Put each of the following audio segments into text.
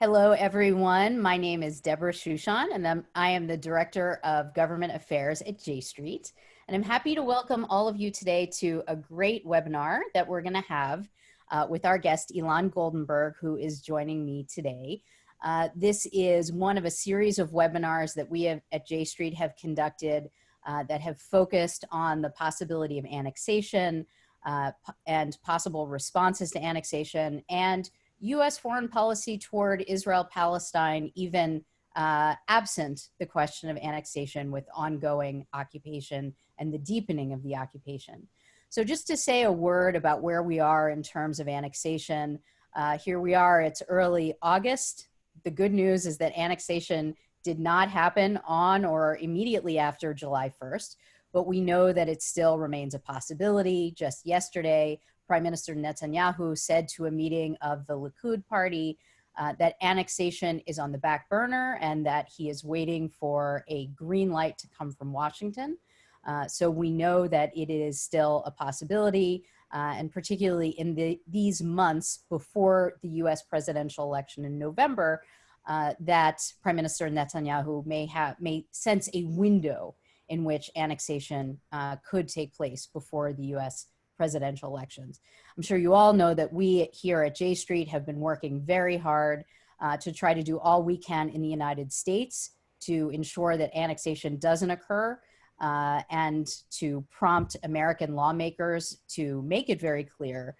Hello, everyone. My name is Debra Shushan, and I am the Director of Government Affairs at J Street. And I'm happy to welcome all of you today to a great webinar that we're going to have with our guest, Ilan Goldenberg, who is joining me today. This is one of a series of webinars that we at J Street have conducted that have focused on the possibility of annexation and possible responses to annexation and U.S. foreign policy toward Israel-Palestine, even absent the question of annexation with ongoing occupation and the deepening of the occupation. So just to say a word about where we are in terms of annexation, here we are, it's early August. The good news is that annexation did not happen on or immediately after July 1st, but we know that it still remains a possibility. Just yesterday, Prime Minister Netanyahu said to a meeting of the Likud party that annexation is on the back burner and that he is waiting for a green light to come from Washington. So we know that it is still a possibility, and particularly in these months before the US presidential election in November, that Prime Minister Netanyahu may sense a window in which annexation could take place before the US presidential elections. I'm sure you all know that we here at J Street have been working very hard to try to do all we can in the United States to ensure that annexation doesn't occur and to prompt American lawmakers to make it very clear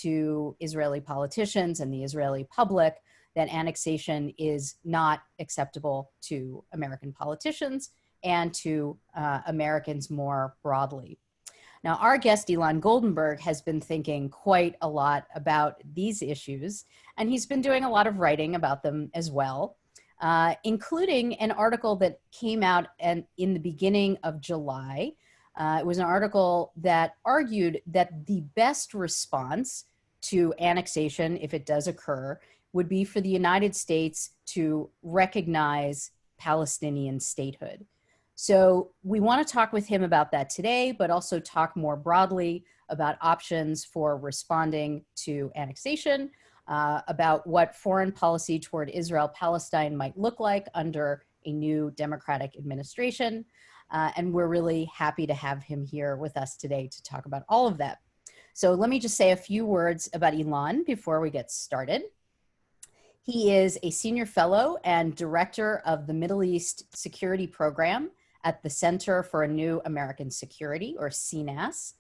to Israeli politicians and the Israeli public that annexation is not acceptable to American politicians and to Americans more broadly. Now, our guest, Ilan Goldenberg, has been thinking quite a lot about these issues, and he's been doing a lot of writing about them as well, including an article that came out in the beginning of July. It was an article that argued that the best response to annexation, if it does occur, would be for the United States to recognize Palestinian statehood. So we want to talk with him about that today, but also talk more broadly about options for responding to annexation, about what foreign policy toward Israel-Palestine might look like under a new Democratic administration. And we're really happy to have him here with us today to talk about all of that. So let me just say a few words about Ilan before we get started. He is a senior fellow and director of the Middle East Security Program at the Center for a New American Security, or CNAS.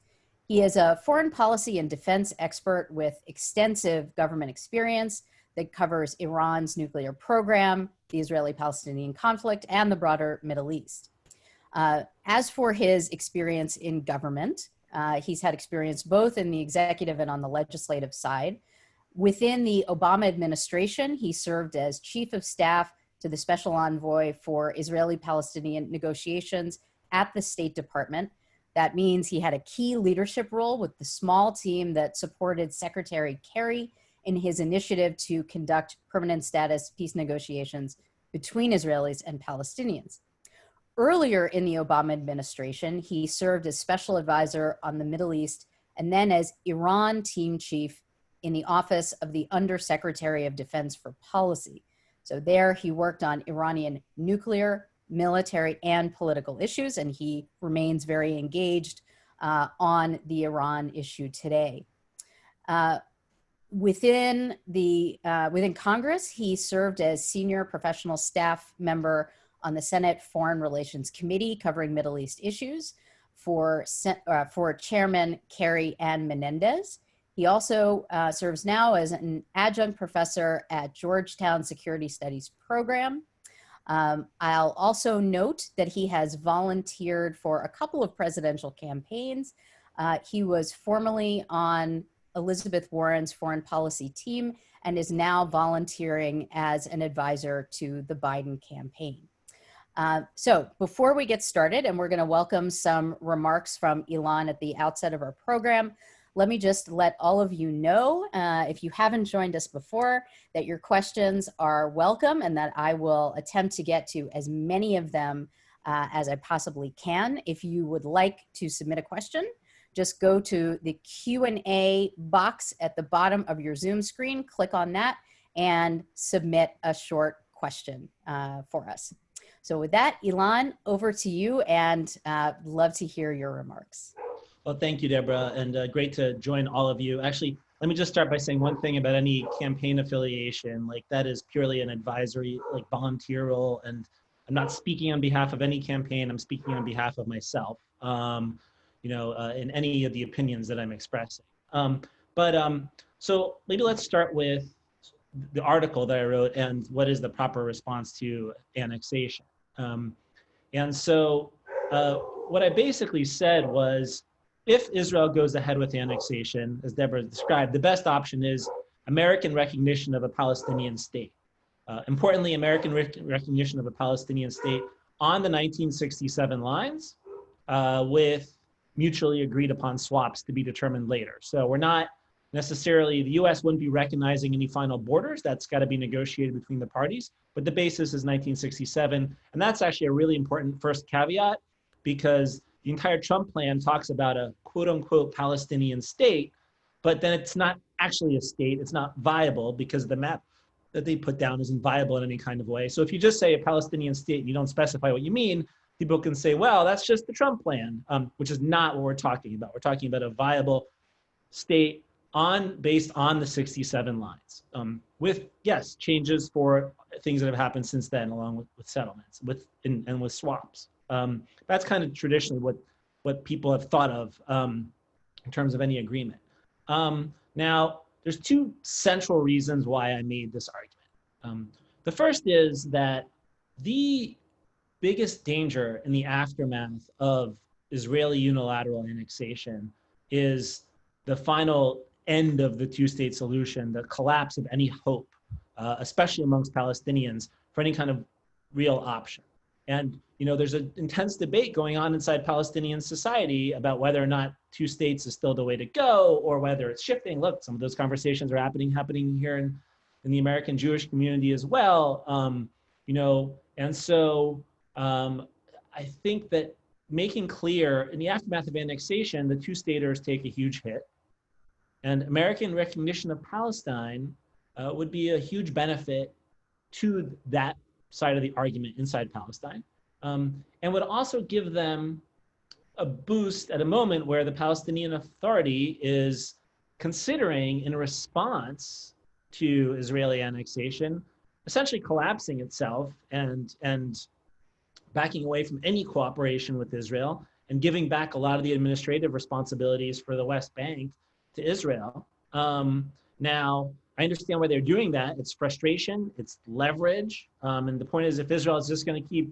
He is a foreign policy and defense expert with extensive government experience that covers Iran's nuclear program, the Israeli-Palestinian conflict, and the broader Middle East. As for his experience in government, he's had experience both in the executive and on the legislative side. Within the Obama administration, he served as chief of staff to the special envoy for Israeli-Palestinian negotiations at the State Department. That means he had a key leadership role with the small team that supported Secretary Kerry in his initiative to conduct permanent status peace negotiations between Israelis and Palestinians. Earlier in the Obama administration, he served as special advisor on the Middle East and then as Iran team chief in the office of the Undersecretary of Defense for Policy. So there he worked on Iranian nuclear, military, and political issues, and he remains very engaged on the Iran issue today. Within Congress, he served as senior professional staff member on the Senate Foreign Relations Committee covering Middle East issues for Chairman Kerry and Menendez. He also serves now as an adjunct professor at Georgetown Security Studies program. I'll also note that he has volunteered for a couple of presidential campaigns. He was formerly on Elizabeth Warren's foreign policy team and is now volunteering as an advisor to the Biden campaign. So before we get started, and we're going to welcome some remarks from Ilan at the outset of our program, let me just let all of you know, if you haven't joined us before, that your questions are welcome and that I will attempt to get to as many of them as I possibly can. If you would like to submit a question, just go to the Q&A box at the bottom of your Zoom screen, click on that, and submit a short question for us. So with that, Ilan, over to you, and love to hear your remarks. Well, thank you, Debra, and great to join all of you. Actually, let me just start by saying one thing about any campaign affiliation. Like, that is purely an advisory, like, volunteer role, and I'm not speaking on behalf of any campaign. I'm speaking on behalf of myself, in any of the opinions that I'm expressing. So maybe let's start with the article that I wrote and what is the proper response to annexation. And so what I basically said was, if Israel goes ahead with annexation, as Debra described, the best option is American recognition of a Palestinian state. Importantly, American recognition of a Palestinian state on the 1967 lines with mutually agreed upon swaps to be determined later. So we're not necessarily, the US wouldn't be recognizing any final borders. That's got to be negotiated between the parties. But the basis is 1967. And that's actually a really important first caveat, because the entire Trump plan talks about a quote unquote Palestinian state, but then it's not actually a state. It's not viable because the map that they put down isn't viable in any kind of way. So if you just say a Palestinian state and you don't specify what you mean, people can say, well, that's just the Trump plan, which is not what we're talking about. We're talking about a viable state based on the 67 lines, with, yes, changes for things that have happened since then, along with settlements and with swaps. That's kind of traditionally what people have thought of in terms of any agreement. Now, there's two central reasons why I made this argument. The first is that the biggest danger in the aftermath of Israeli unilateral annexation is the final end of the two-state solution, the collapse of any hope, especially amongst Palestinians, for any kind of real option. And there's an intense debate going on inside Palestinian society about whether or not two states is still the way to go, or whether it's shifting. Look, some of those conversations are happening here in the American Jewish community as well. And so I think that making clear in the aftermath of annexation, the two-staters take a huge hit, and American recognition of Palestine would be a huge benefit to that side of the argument inside Palestine, and would also give them a boost at a moment where the Palestinian Authority is considering, in response to Israeli annexation, essentially collapsing itself and backing away from any cooperation with Israel and giving back a lot of the administrative responsibilities for the West Bank to Israel. Now, I understand why they're doing that. It's frustration, it's leverage. And the point is, if Israel is just going to keep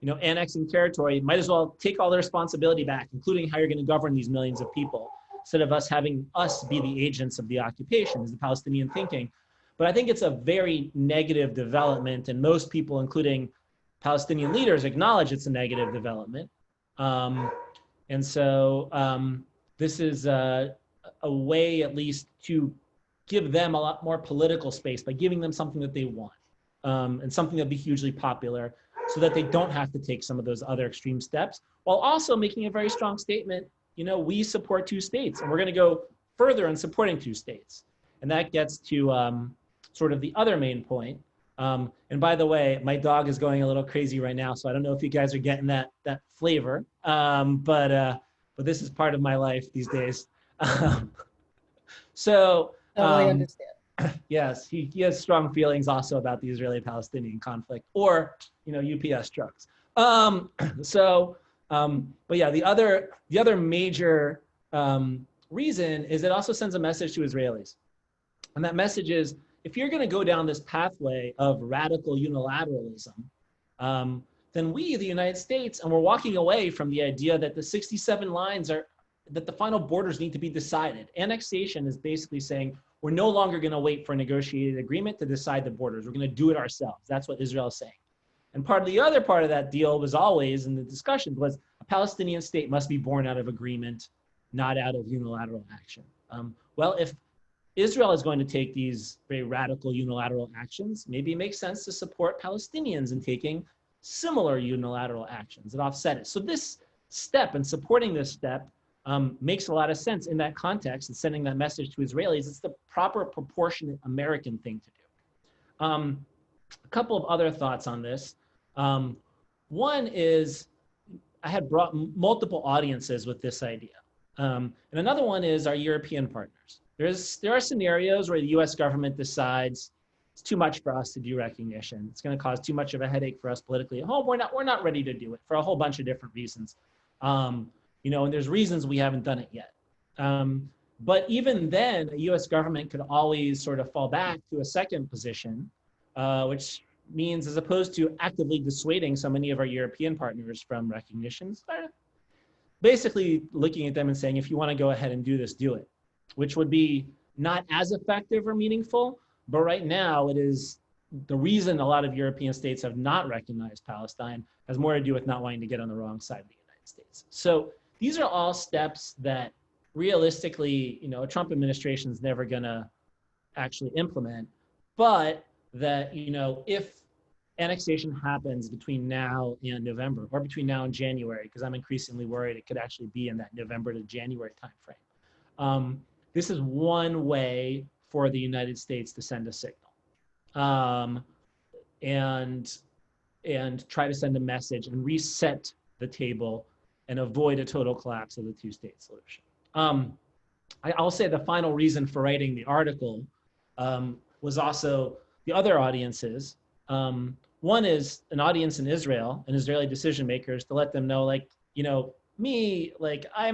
annexing territory, might as well take all the responsibility back, including how you're going to govern these millions of people, instead of having us be the agents of the occupation, is the Palestinian thinking. But I think it's a very negative development, and most people, including Palestinian leaders, acknowledge it's a negative development. And so this is a way, at least, to give them a lot more political space by giving them something that they want, and something that'll be hugely popular, so that they don't have to take some of those other extreme steps, while also making a very strong statement, we support two states, and we're going to go further in supporting two states. And that gets to sort of the other main point. And by the way, my dog is going a little crazy right now, so I don't know if you guys are getting that flavor, but this is part of my life these days. So Totally understand. Yes, he has strong feelings also about the Israeli-Palestinian conflict, or UPS trucks. But yeah, the other major reason is it also sends a message to Israelis, and that message is, if you're going to go down this pathway of radical unilateralism, then we, the United States, and we're walking away from the idea that the 67 lines that the final borders need to be decided. Annexation is basically saying, we're no longer going to wait for a negotiated agreement to decide the borders. We're going to do it ourselves. That's what Israel is saying. And the other part of that deal was always, in the discussions, was a Palestinian state must be born out of agreement, not out of unilateral action. Well, if Israel is going to take these very radical unilateral actions, maybe it makes sense to support Palestinians in taking similar unilateral actions that offset it. So this step, and supporting this step, makes a lot of sense in that context, and sending that message to Israelis. It's the proper, proportionate American thing to do. A couple of other thoughts on this. One is I had brought multiple audiences with this idea. And another one is our European partners. There are scenarios where the US government decides it's too much for us to do recognition. It's going to cause too much of a headache for us politically at home. We're not ready to do it for a whole bunch of different reasons. You know, and there's reasons we haven't done it yet. But even then, the US government could always sort of fall back to a second position, which means as opposed to actively dissuading so many of our European partners from recognitions, basically looking at them and saying, if you want to go ahead and do this, do it, which would be not as effective or meaningful. But right now, it is the reason a lot of European states have not recognized Palestine has more to do with not wanting to get on the wrong side of the United States. So these are all steps that realistically, you know, a Trump administration is never going to actually implement, but that, you know, if annexation happens between now and November, or between now and January, because I'm increasingly worried it could actually be in that November to January timeframe. This is one way for the United States to send a signal, and try to send a message and reset the table and avoid a total collapse of the two-state solution. I'll say the final reason for writing the article was also the other audiences. One is an audience in Israel and Israeli decision makers, to let them know, like, you know, me, like I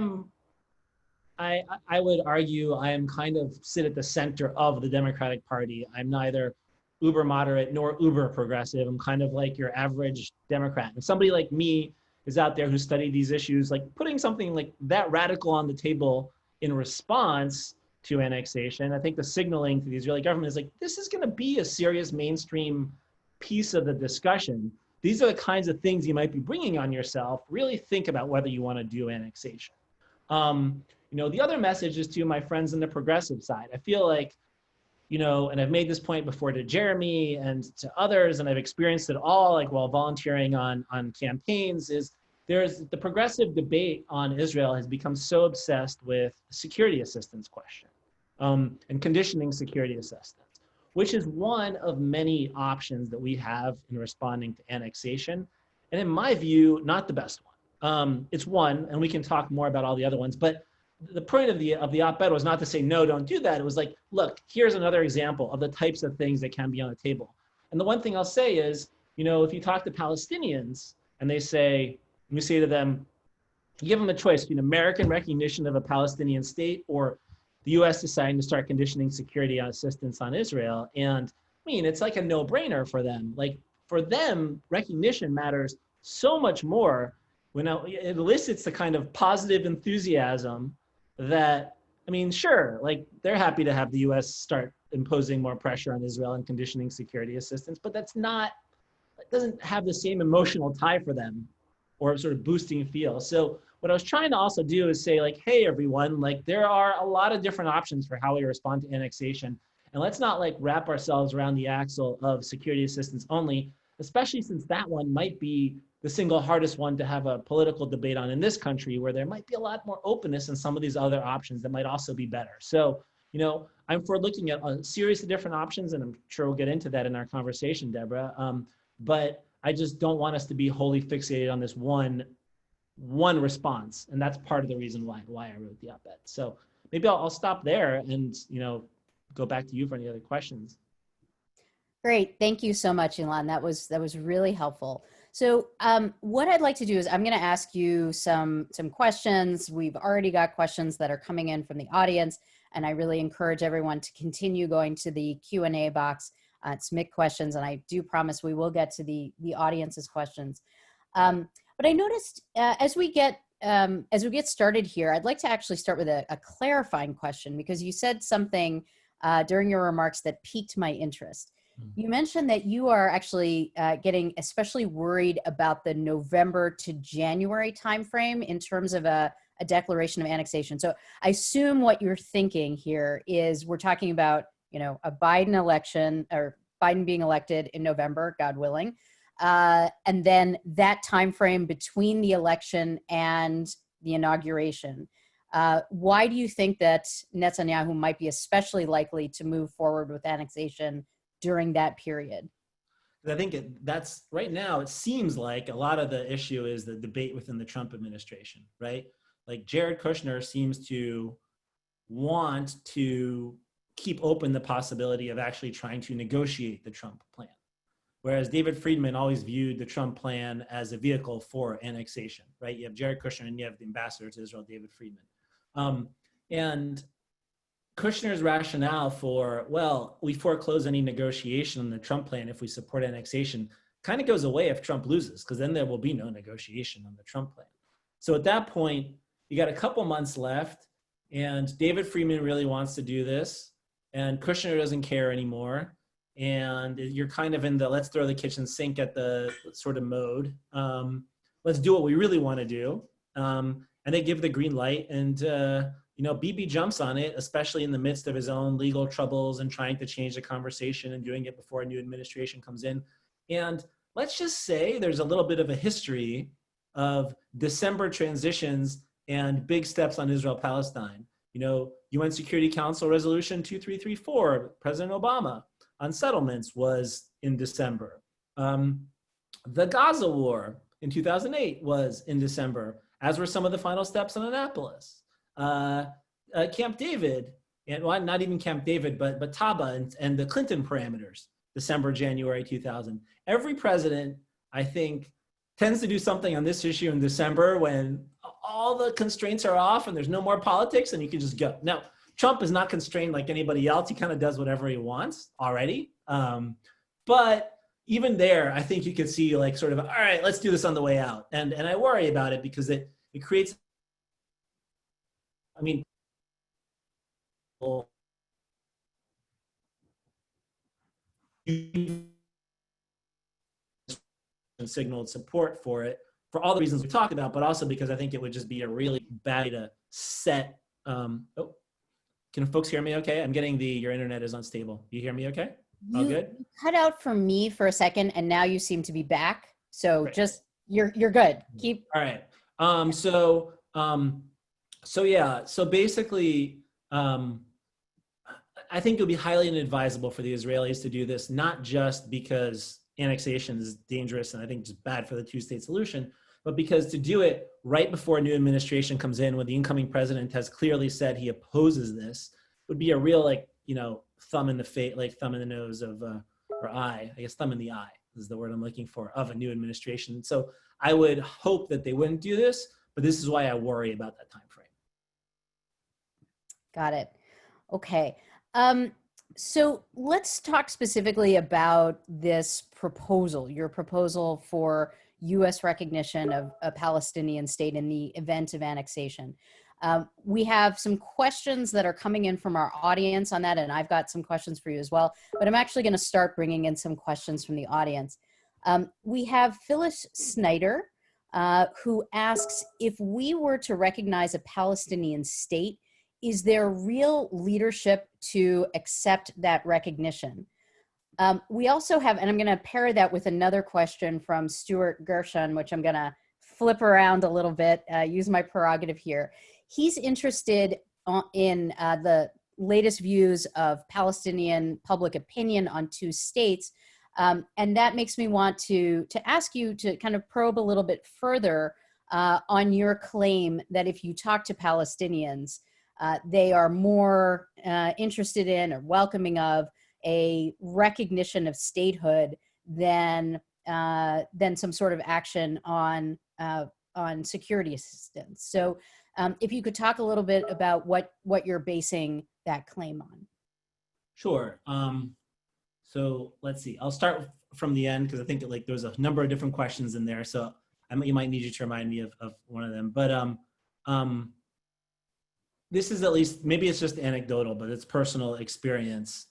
would argue I am kind of sit at the center of the Democratic Party. I'm neither uber moderate nor uber progressive. I'm kind of like your average Democrat. And somebody like me is out there who studied these issues, like putting something like that radical on the table in response to annexation. I think the signaling to the Israeli government is like, this is going to be a serious mainstream piece of the discussion. These are the kinds of things you might be bringing on yourself. Really think about whether you want to do annexation. You know, the other message is to my friends on the progressive side. I feel like, you know, and I've made this point before to Jeremy and to others, and I've experienced it all, like while volunteering on campaigns, is there's the progressive debate on Israel has become so obsessed with the security assistance question, and conditioning security assistance, which is one of many options that we have in responding to annexation. And in my view, not the best one. It's one, and we can talk more about all the other ones, but the point of the op-ed was not to say, no, don't do that. It was like, look, here's another example of the types of things that can be on the table. And the one thing I'll say is, you know, if you talk to Palestinians and they say, we say to them, you give them a choice between American recognition of a Palestinian state or the US deciding to start conditioning security assistance on Israel. And I mean, it's like a no-brainer for them. Like for them, recognition matters so much more when it elicits the kind of positive enthusiasm that, I mean, sure, like they're happy to have the US start imposing more pressure on Israel and conditioning security assistance, but that's not, it doesn't have the same emotional tie for them or sort of boosting feel. So what I was trying to also do is say, like, hey, everyone, like there are a lot of different options for how we respond to annexation. And let's not like wrap ourselves around the axle of security assistance only, especially since that one might be the single hardest one to have a political debate on in this country, where there might be a lot more openness in some of these other options that might also be better. So, you know, I'm for looking at a series of different options, and I'm sure we'll get into that in our conversation, Deborah. But I just don't want us to be wholly fixated on this one response, and that's part of the reason why I wrote the op-ed. So maybe I'll stop there and, you know, go back to you for any other questions. Great, thank you so much, Ilan. That was really helpful. So what I'd like to do is I'm going to ask you some questions. We've already got questions that are coming in from the audience, and I really encourage everyone to continue going to the Q&A box, submit questions, and I do promise we will get to the audience's questions. But I noticed as we get started here, I'd like to actually start with a clarifying question, because you said something during your remarks that piqued my interest. You mentioned that you are actually getting especially worried about the November to January timeframe in terms of a declaration of annexation. So I assume what you're thinking here is we're talking about, you know, a Biden election, or Biden being elected in November, God willing, and then that timeframe between the election and the inauguration. Why do you think that Netanyahu might be especially likely to move forward with annexation during that period? I think that's right now, it seems like a lot of the issue is the debate within the Trump administration, right? Like Jared Kushner seems to want to keep open the possibility of actually trying to negotiate the Trump plan. Whereas David Friedman always viewed the Trump plan as a vehicle for annexation, right? You have Jared Kushner and you have the ambassador to Israel, David Friedman. And Kushner's rationale for, well, we foreclose any negotiation on the Trump plan if we support annexation kind of goes away if Trump loses, because then there will be no negotiation on the Trump plan. So at that point, you got a couple months left, and David Friedman really wants to do this, and Kushner doesn't care anymore. And you're kind of in the let's throw the kitchen sink at the sort of mode. Let's do what we really want to do. And they give the green light, and Bibi jumps on it, especially in the midst of his own legal troubles and trying to change the conversation and doing it before a new administration comes in. And let's just say there's a little bit of a history of December transitions and big steps on Israel-Palestine. UN Security Council Resolution 2334, President Obama on settlements was in December. The Gaza war in 2008 was in December, as were some of the final steps on Annapolis. Camp David, and well, not even Camp David, but Taba and the Clinton parameters, December, January 2000. Every president, I think, tends to do something on this issue in December when all the constraints are off and there's no more politics and you can just go. Now, Trump is not constrained like anybody else. He kind of does whatever he wants already. But even there, I think you could see like sort of, all right, let's do this on the way out. And I worry about it because it creates, signaled support for it for all the reasons we talked about, but also because I think it would just be a really bad way to set. Can folks hear me okay? I'm getting your internet is unstable. You hear me okay? All good? You cut out for me for a second and now you seem to be back. So Great. Just, you're good. Keep. All right. So basically, I think it would be highly inadvisable for the Israelis to do this, not just because annexation is dangerous and I think just bad for the two-state solution, but because to do it right before a new administration comes in, when the incoming president has clearly said he opposes this, would be a real thumb in the face, like thumb in the nose of, or eye, I guess thumb in the eye is the word I'm looking for, of a new administration. So I would hope that they wouldn't do this, but this is why I worry about that time frame. Got it. Okay. So let's talk specifically about this proposal, your proposal for U.S. recognition of a Palestinian state in the event of annexation. We have some questions that are coming in from our audience on that, and I've got some questions for you as well, but I'm actually going to start bringing in some questions from the audience. We have Phyllis Snyder, who asks, if we were to recognize a Palestinian state, is there real leadership to accept that recognition? We also have, and I'm going to pair that with another question from Stuart Gershon, which I'm going to flip around a little bit, use my prerogative here. He's interested in the latest views of Palestinian public opinion on two states. And that makes me want to ask you to kind of probe a little bit further on your claim that if you talk to Palestinians, they are more interested in or welcoming of a recognition of statehood than some sort of action on security assistance. So if you could talk a little bit about what you're basing that claim on. Sure. So let's see. I'll start from the end because I think there's a number of different questions in there. So you might need you to remind me of one of them. But this is, at least, maybe it's just anecdotal, but it's personal experience,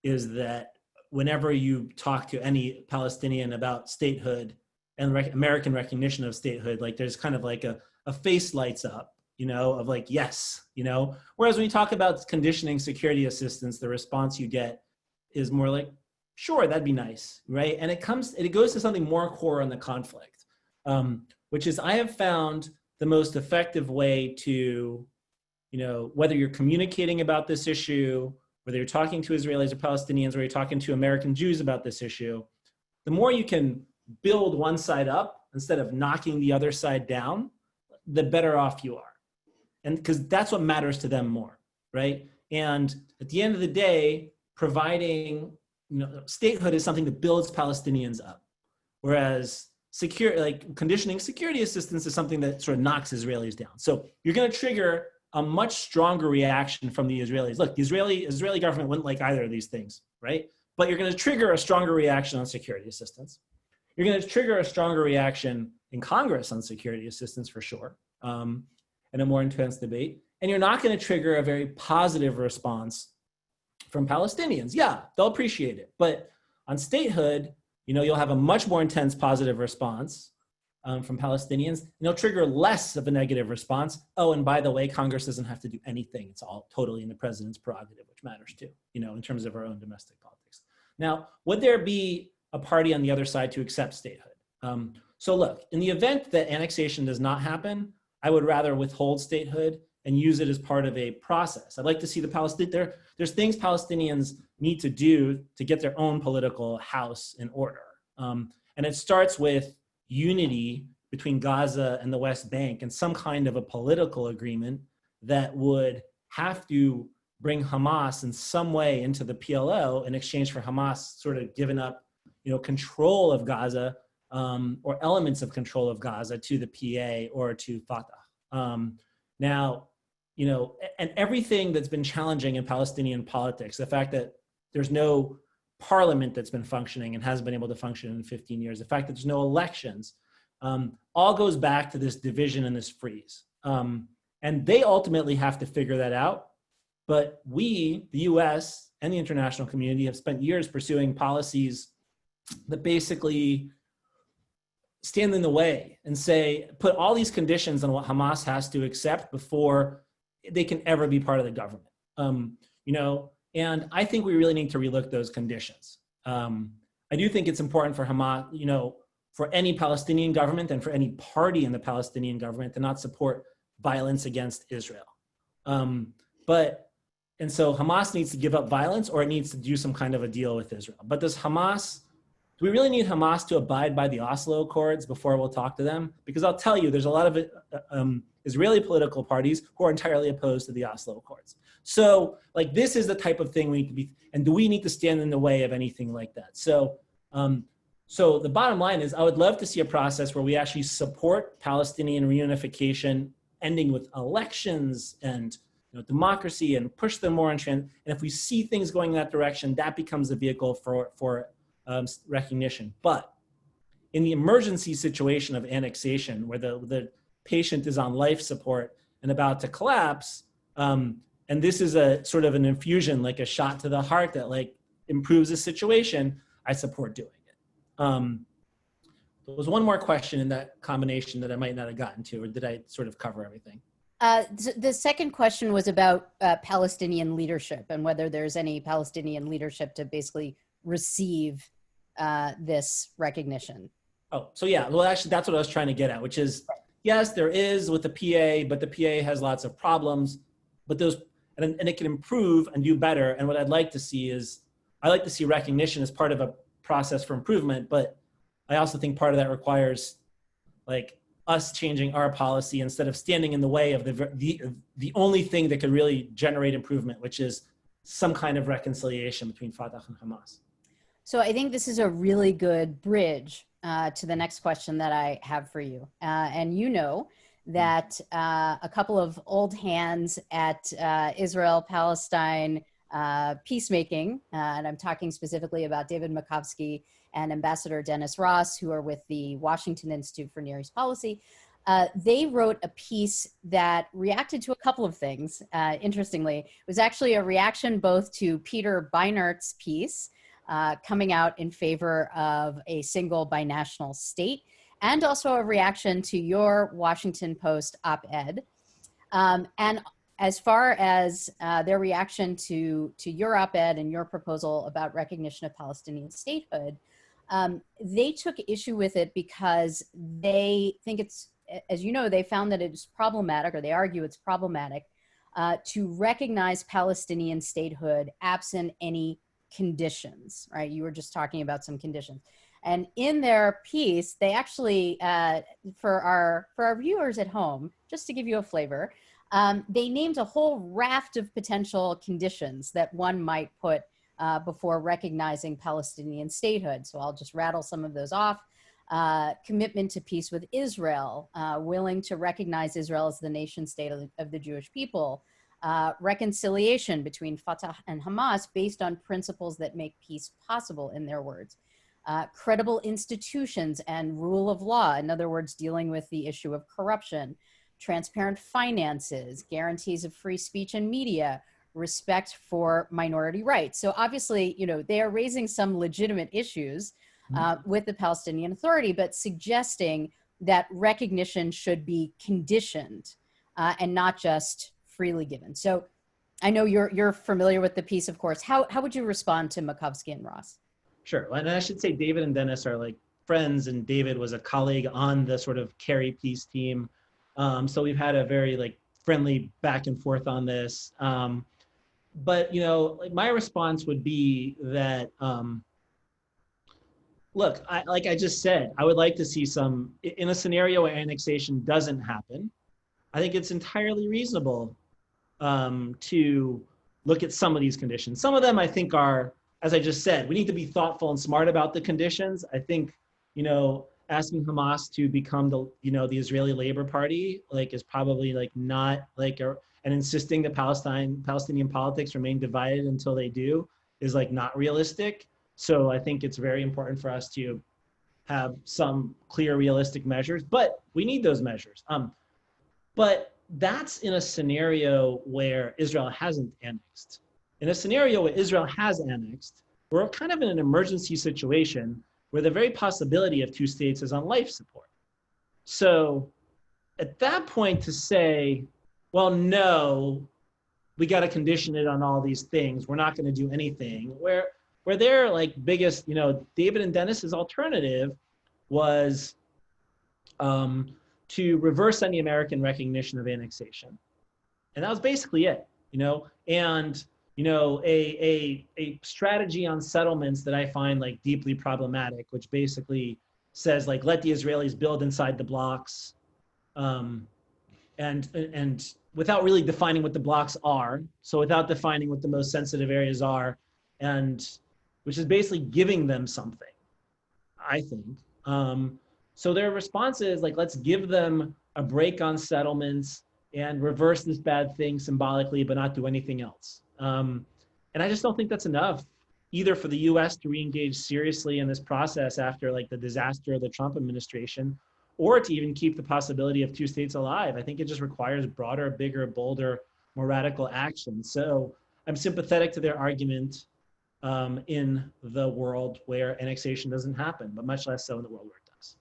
is that whenever you talk to any Palestinian about statehood and American recognition of statehood, there's kind of a face lights up, of yes, whereas when you talk about conditioning security assistance, the response you get is more like, sure, that'd be nice, right? And it goes to something more core on the conflict, which is I have found the most effective way to, whether you're communicating about this issue, whether you're talking to Israelis or Palestinians, or you're talking to American Jews about this issue, the more you can build one side up instead of knocking the other side down, the better off you are. And because that's what matters to them more, right? And at the end of the day, providing, statehood is something that builds Palestinians up, whereas conditioning security assistance is something that sort of knocks Israelis down. So you're going to trigger a much stronger reaction from the Israelis. Look, the Israeli government wouldn't like either of these things, right? But you're going to trigger a stronger reaction on security assistance. You're going to trigger a stronger reaction in Congress on security assistance for sure, and a more intense debate. And you're not going to trigger a very positive response from Palestinians. Yeah, they'll appreciate it. But on statehood, you'll have a much more intense positive response from Palestinians, and it'll trigger less of a negative response. Oh, and by the way, Congress doesn't have to do anything. It's all totally in the president's prerogative, which matters too, in terms of our own domestic politics. Now, would there be a party on the other side to accept statehood? So look, in the event that annexation does not happen, I would rather withhold statehood and use it as part of a process. I'd like to see there's things Palestinians need to do to get their own political house in order. And it starts with unity between Gaza and the West Bank and some kind of a political agreement that would have to bring Hamas in some way into the PLO in exchange for Hamas sort of giving up, control of Gaza or elements of control of Gaza to the PA or to Fatah. Now, and everything that's been challenging in Palestinian politics, the fact that there's no parliament that's been functioning and hasn't been able to function in 15 years, the fact that there's no elections, all goes back to this division and this freeze. And they ultimately have to figure that out. But we, the US and the international community, have spent years pursuing policies that basically stand in the way and put all these conditions on what Hamas has to accept before they can ever be part of the government. And I think we really need to relook those conditions. I do think it's important for Hamas, for any Palestinian government and for any party in the Palestinian government to not support violence against Israel. And so Hamas needs to give up violence, or it needs to do some kind of a deal with Israel. But do we really need Hamas to abide by the Oslo Accords before we'll talk to them? Because I'll tell you, there's a lot of Israeli political parties who are entirely opposed to the Oslo Accords. So this is the type of thing we need to be, and do we need to stand in the way of anything like that? So the bottom line is I would love to see a process where we actually support Palestinian reunification, ending with elections and democracy, and push them more on and if we see things going in that direction, that becomes a vehicle for recognition. But in the emergency situation of annexation, where the patient is on life support and about to collapse, and this is a sort of an infusion, like a shot to the heart that improves the situation, I support doing it. There was one more question in that combination that I might not have gotten to, or did I sort of cover everything? The second question was about Palestinian leadership and whether there's any Palestinian leadership to basically receive this recognition. Oh, so yeah, well, actually, that's what I was trying to get at, which is, yes, there is with the PA, but the PA has lots of problems, but and it can improve and do better. And what I'd like to see is, I like to see recognition as part of a process for improvement, but I also think part of that requires us changing our policy instead of standing in the way of the only thing that could really generate improvement, which is some kind of reconciliation between Fatah and Hamas. So I think this is a really good bridge to the next question that I have for you. And that a couple of old hands at Israel-Palestine peacemaking, and I'm talking specifically about David Makovsky and Ambassador Dennis Ross, who are with the Washington Institute for Near East Policy, they wrote a piece that reacted to a couple of things. Interestingly, it was actually a reaction both to Peter Beinart's piece, coming out in favor of a single binational state, and also a reaction to your Washington Post op-ed. And as far as their reaction to your op-ed and your proposal about recognition of Palestinian statehood, they took issue with it because they think it's, as you know, they found that it's problematic, or they argue it's problematic, to recognize Palestinian statehood absent any conditions, right? You were just talking about some conditions. And in their piece, they actually, for our viewers at home, just to give you a flavor, they named a whole raft of potential conditions that one might put before recognizing Palestinian statehood. So I'll just rattle some of those off. Commitment to peace with Israel, willing to recognize Israel as the nation state of the Jewish people, reconciliation between Fatah and Hamas based on principles that make peace possible, in their words. Credible institutions and rule of law, in other words, dealing with the issue of corruption, transparent finances, guarantees of free speech and media, respect for minority rights. So obviously, you know, they are raising some legitimate issues with the Palestinian Authority, but suggesting that recognition should be conditioned and not just freely given. So I know you're familiar with the piece, of course. How would you respond to Makovsky and Ross? Sure, and I should say David and Dennis are like friends, and David was a colleague on the sort of Kerry peace team. So we've had a very like friendly back and forth on this. But you know, like my response would be that, look, like I just said, I would like to see some, in a scenario where annexation doesn't happen, I think it's entirely reasonable to look at some of these conditions. Some of them I think are, as I just said, we need to be thoughtful and smart about the conditions. I think, you know, asking Hamas to become the, you know, the Israeli Labor Party, like, is probably like not like, and insisting that Palestinian politics remain divided until they do is like not realistic. So I think it's very important for us to have some clear, realistic measures, but we need those measures. But that's in a scenario where Israel hasn't annexed. In a scenario where Israel has annexed, we're kind of in an emergency situation where the very possibility of two states is on life support. So at that point to say, well, no, we got to condition it on all these things, we're not going to do anything, where their like biggest, you know, David and Dennis's alternative was to reverse any American recognition of annexation. And that was basically it, you know, and you know, a strategy on settlements that I find like deeply problematic, which basically says like, let the Israelis build inside the blocks, and without really defining what the blocks are. So without defining what the most sensitive areas are, and which is basically giving them something, I think. So their response is like, let's give them a break on settlements and reverse this bad thing symbolically, but not do anything else. And I just don't think that's enough, either for the US to re-engage seriously in this process after like the disaster of the Trump administration, or to even keep the possibility of two states alive. I think it just requires broader, bigger, bolder, more radical action. So I'm sympathetic to their argument in the world where annexation doesn't happen, but much less so in the world where it does.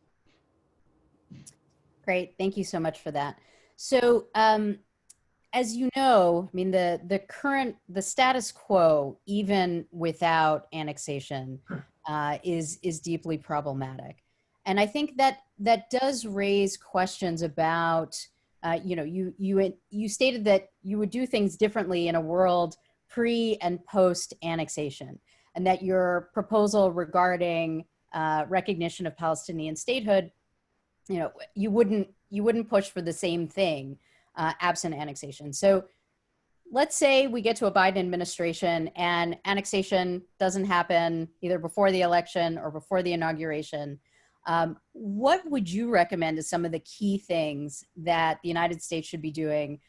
Great, thank you so much for that. So as you know, I mean, the status quo, even without annexation, is deeply problematic. And I think that does raise questions about, you know, you stated that you would do things differently in a world pre and post annexation, and that your proposal regarding recognition of Palestinian statehood, you know, you wouldn't push for the same thing absent annexation. So let's say we get to a Biden administration and annexation doesn't happen either before the election or before the inauguration. What would you recommend as some of the key things that the United States should be doing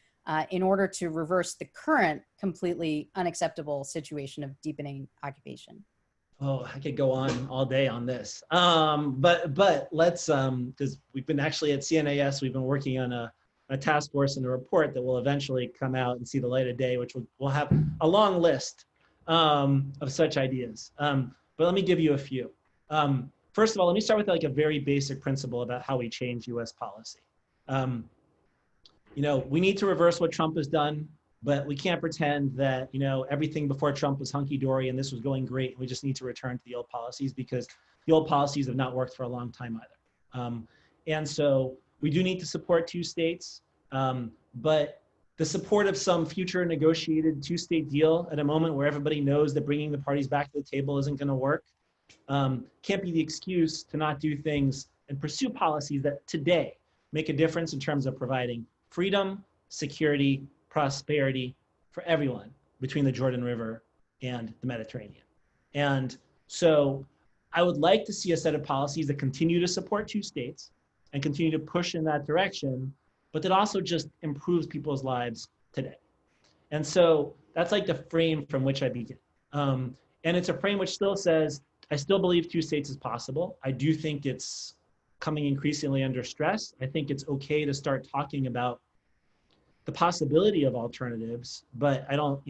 in order to reverse the current completely unacceptable situation of deepening occupation? Oh, I could go on all day on this. But let's, because we've been actually at CNAS, we've been working on a task force and a report that will eventually come out and see the light of day, which will have a long list of such ideas. But let me give you a few. First of all, let me start with like a very basic principle about how we change US policy. You know, we need to reverse what Trump has done, but we can't pretend that, you know, everything before Trump was hunky-dory and this was going great. We just need to return to the old policies, because the old policies have not worked for a long time either. And so we do need to support two states, but the support of some future negotiated two-state deal at a moment where everybody knows that bringing the parties back to the table isn't going to work can't be the excuse to not do things and pursue policies that today make a difference in terms of providing freedom, security, prosperity for everyone between the Jordan River and the Mediterranean. And so I would like to see a set of policies that continue to support two states and continue to push in that direction, but that also just improves people's lives today. And so that's like the frame from which I begin. And it's a frame which still says, I still believe two states is possible. I do think it's coming increasingly under stress. I think it's okay to start talking about the possibility of alternatives, but I don't,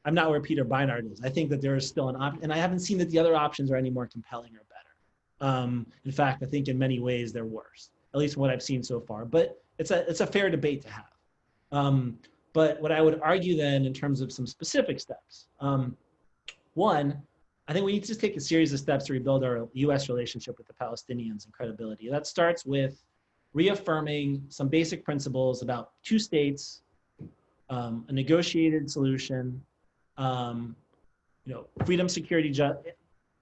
I'm not where Peter Beinart is. I think that there is still an option, and I haven't seen that the other options are any more compelling or better. In fact, I think in many ways they're worse, at least what I've seen so far. But it's a fair debate to have. But what I would argue then in terms of some specific steps, one, I think we need to just take a series of steps to rebuild our US relationship with the Palestinians and credibility. That starts with reaffirming some basic principles about two states, a negotiated solution, freedom, security,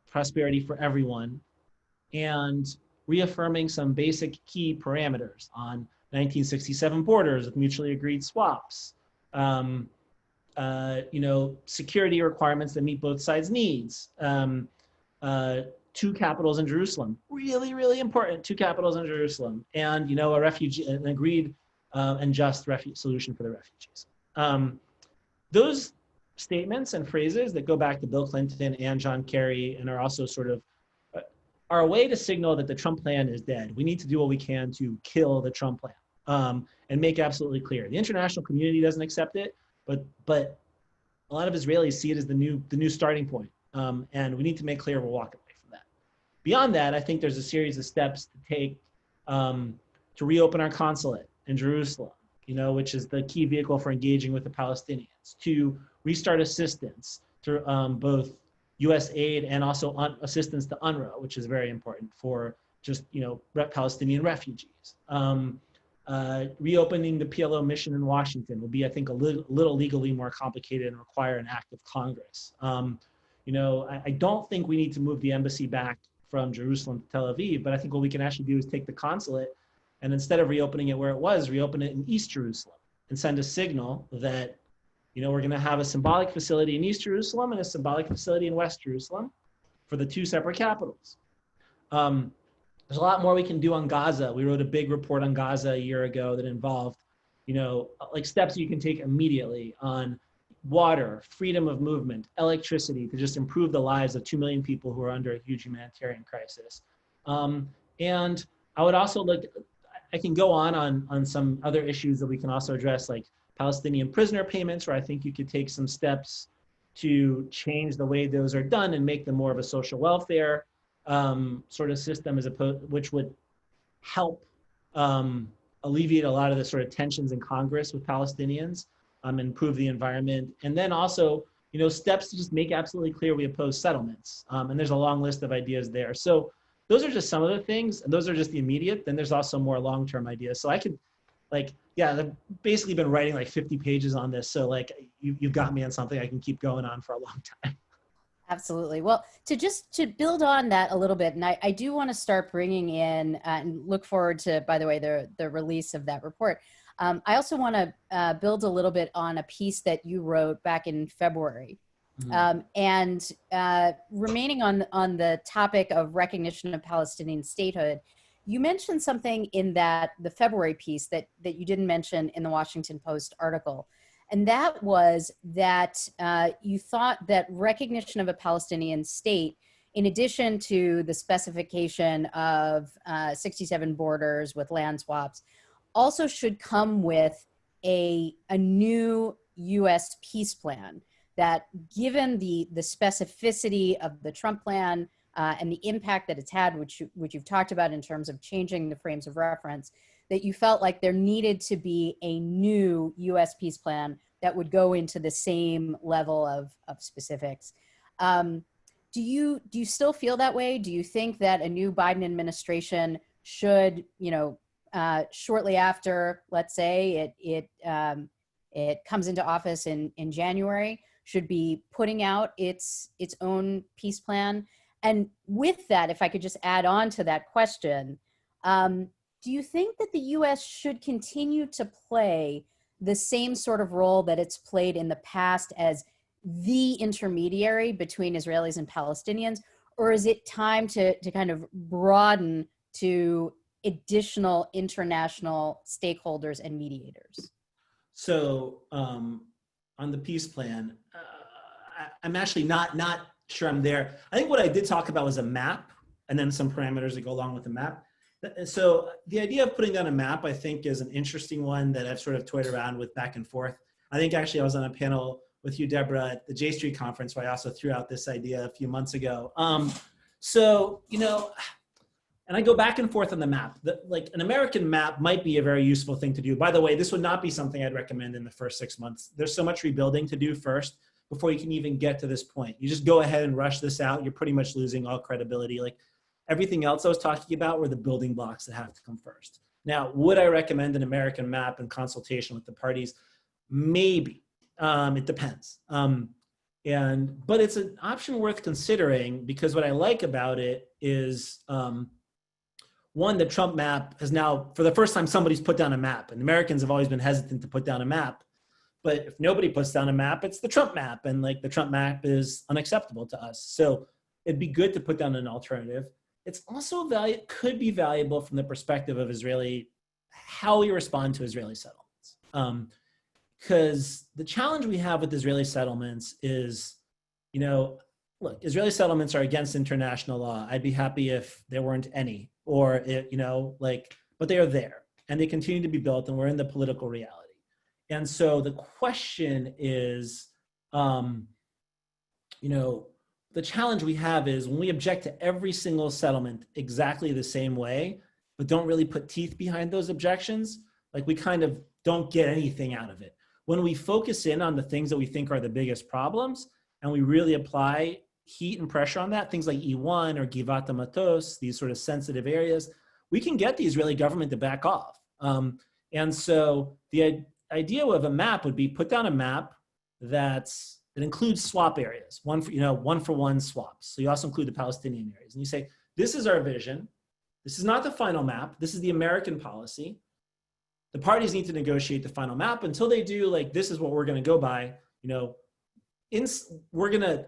prosperity for everyone, and reaffirming some basic key parameters on 1967 borders with mutually agreed swaps, security requirements that meet both sides' needs, two capitals in Jerusalem, really, really important, two capitals in Jerusalem, and an agreed and just solution for the refugees. Those statements and phrases that go back to Bill Clinton and John Kerry and are also sort of are a way to signal that the Trump plan is dead. We need to do what we can to kill the Trump plan and make absolutely clear. The international community doesn't accept it, but a lot of Israelis see it as the new starting point, and we need to make clear we'll walk away from that. Beyond that, I think there's a series of steps to take to reopen our consulate in Jerusalem, which is the key vehicle for engaging with the Palestinians, to restart assistance through both U.S. aid and also assistance to UNRWA, which is very important for just Palestinian refugees. Reopening the PLO mission in Washington will be, I think, a little legally more complicated and require an act of Congress. I don't think we need to move the embassy back from Jerusalem to Tel Aviv, but I think what we can actually do is take the consulate and instead of reopening it where it was, reopen it in East Jerusalem and send a signal that we're going to have a symbolic facility in East Jerusalem and a symbolic facility in West Jerusalem for the two separate capitals. There's a lot more we can do on Gaza. We wrote a big report on Gaza a year ago that involved, steps you can take immediately on water, freedom of movement, electricity to just improve the lives of 2 million people who are under a huge humanitarian crisis. And I would also I can go on some other issues that we can also address, like Palestinian prisoner payments, where I think you could take some steps to change the way those are done and make them more of a social welfare sort of system, which would help alleviate a lot of the sort of tensions in Congress with Palestinians, improve the environment, and then also steps to just make absolutely clear we oppose settlements. And there's a long list of ideas there. So those are just some of the things, and those are just the immediate. Then there's also more long-term ideas. So I could, I've basically been writing 50 pages on this. So you've got me on something I can keep going on for a long time. Absolutely. Well, to build on that a little bit, and I do want to start bringing in and look forward to, by the way, the release of that report. I also want to build a little bit on a piece that you wrote back in February. Mm-hmm. And remaining on the topic of recognition of Palestinian statehood, you mentioned something in the February piece that you didn't mention in the Washington Post article. And that was that you thought that recognition of a Palestinian state, in addition to the specification of 67 borders with land swaps, also should come with a new U.S. peace plan that, given the specificity of the Trump plan and the impact that it's had, which you've talked about in terms of changing the frames of reference, that you felt like there needed to be a new U.S. peace plan that would go into the same level of specifics. Do you still feel that way? Do you think that a new Biden administration should, shortly after, let's say, it it comes into office in January, should be putting out its own peace plan. And with that, if I could just add on to that question, do you think that the U.S. should continue to play the same sort of role that it's played in the past as the intermediary between Israelis and Palestinians? Or is it time to kind of broaden to additional international stakeholders and mediators? So on the peace plan, I'm actually not sure I'm there. I think what I did talk about was a map and then some parameters that go along with the map. So the idea of putting down a map, I think, is an interesting one that I've sort of toyed around with back and forth. I think actually I was on a panel with you, Debra, at the J Street conference, where I also threw out this idea a few months ago. So, you know, and I go back and forth on the map. Like an American map might be a very useful thing to do. By the way, this would not be something I'd recommend in the first 6 months. There's so much rebuilding to do first before you can even get to this point. You just go ahead and rush this out, you're pretty much losing all credibility. Like everything else I was talking about were the building blocks that have to come first. Now, would I recommend an American map in consultation with the parties? Maybe. It depends. But it's an option worth considering, because what I like about it is, one, the Trump map has now, for the first time, somebody's put down a map, and Americans have always been hesitant to put down a map. But if nobody puts down a map, it's the Trump map, and like the Trump map is unacceptable to us. So it'd be good to put down an alternative. It's also could be valuable from the perspective of how we respond to Israeli settlements. Because the challenge we have with Israeli settlements is, you know, look, Israeli settlements are against international law. I'd be happy if there weren't any, or but they are there and they continue to be built, and we're in the political reality. And so the question is, the challenge we have is when we object to every single settlement exactly the same way, but don't really put teeth behind those objections, like we kind of don't get anything out of it. When we focus in on the things that we think are the biggest problems, and we really apply heat and pressure on that, things like E1 or Givat Matos, these sort of sensitive areas, we can get the Israeli government to back off. And so the idea of a map would be put down a map that includes swap areas, one for one swaps. So you also include the Palestinian areas. And you say, this is our vision. This is not the final map. This is the American policy. The parties need to negotiate the final map. Until they do, like, this is what we're going to go by,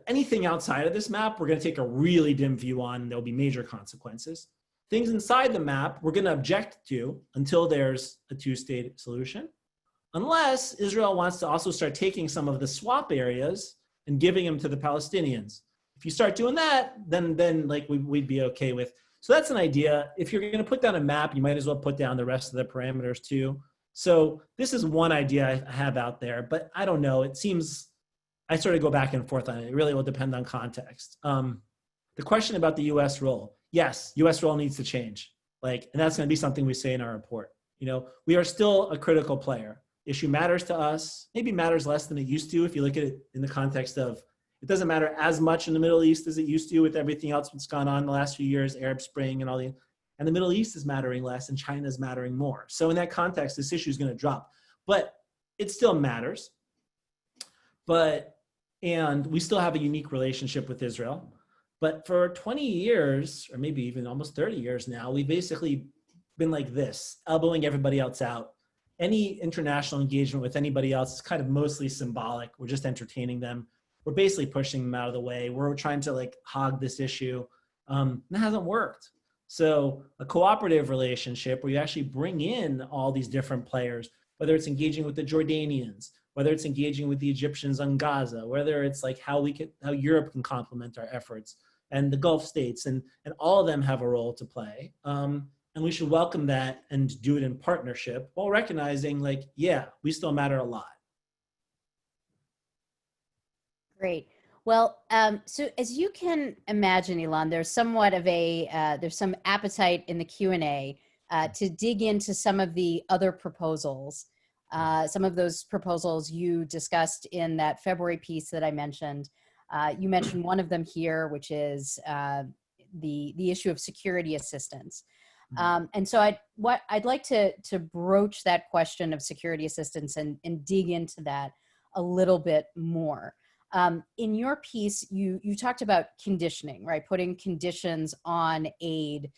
anything outside of this map, we're going to take a really dim view on, and there'll be major consequences. Things inside the map, we're going to object to until there's a two-state solution, unless Israel wants to also start taking some of the swap areas and giving them to the Palestinians. If you start doing that, then we'd be okay with. So that's an idea. If you're going to put down a map, you might as well put down the rest of the parameters too. So this is one idea I have out there, but I don't know. It seems, I sort of go back and forth on it. It really will depend on context. The question about the U.S. role, yes, U.S. role needs to change. And that's going to be something we say in our report. We are still a critical player. Issue matters to us, maybe matters less than it used to if you look at it in the context of, it doesn't matter as much in the Middle East as it used to with everything else that's gone on in the last few years, Arab Spring and all the, and the Middle East is mattering less and China is mattering more. So in that context, this issue is going to drop, but it still matters. And we still have a unique relationship with Israel. But for 20 years, or maybe even almost 30 years now, we've basically been like this, elbowing everybody else out. Any international engagement with anybody else is kind of mostly symbolic. We're just entertaining them. We're basically pushing them out of the way. We're trying to hog this issue. And it hasn't worked. So a cooperative relationship where you actually bring in all these different players, whether it's engaging with the Jordanians, whether it's engaging with the Egyptians on Gaza, whether it's how Europe can complement our efforts, and the Gulf states, and all of them have a role to play. And we should welcome that and do it in partnership while recognizing we still matter a lot. Great. Well, so as you can imagine, Ilan, there's somewhat of there's some appetite in the Q&A to dig into some of the other proposals. Some of those proposals you discussed in that February piece that I mentioned. You mentioned one of them here, which is the issue of security assistance. And so I'd like to broach that question of security assistance and dig into that a little bit more. In your piece, you talked about conditioning, right? Putting conditions on aid,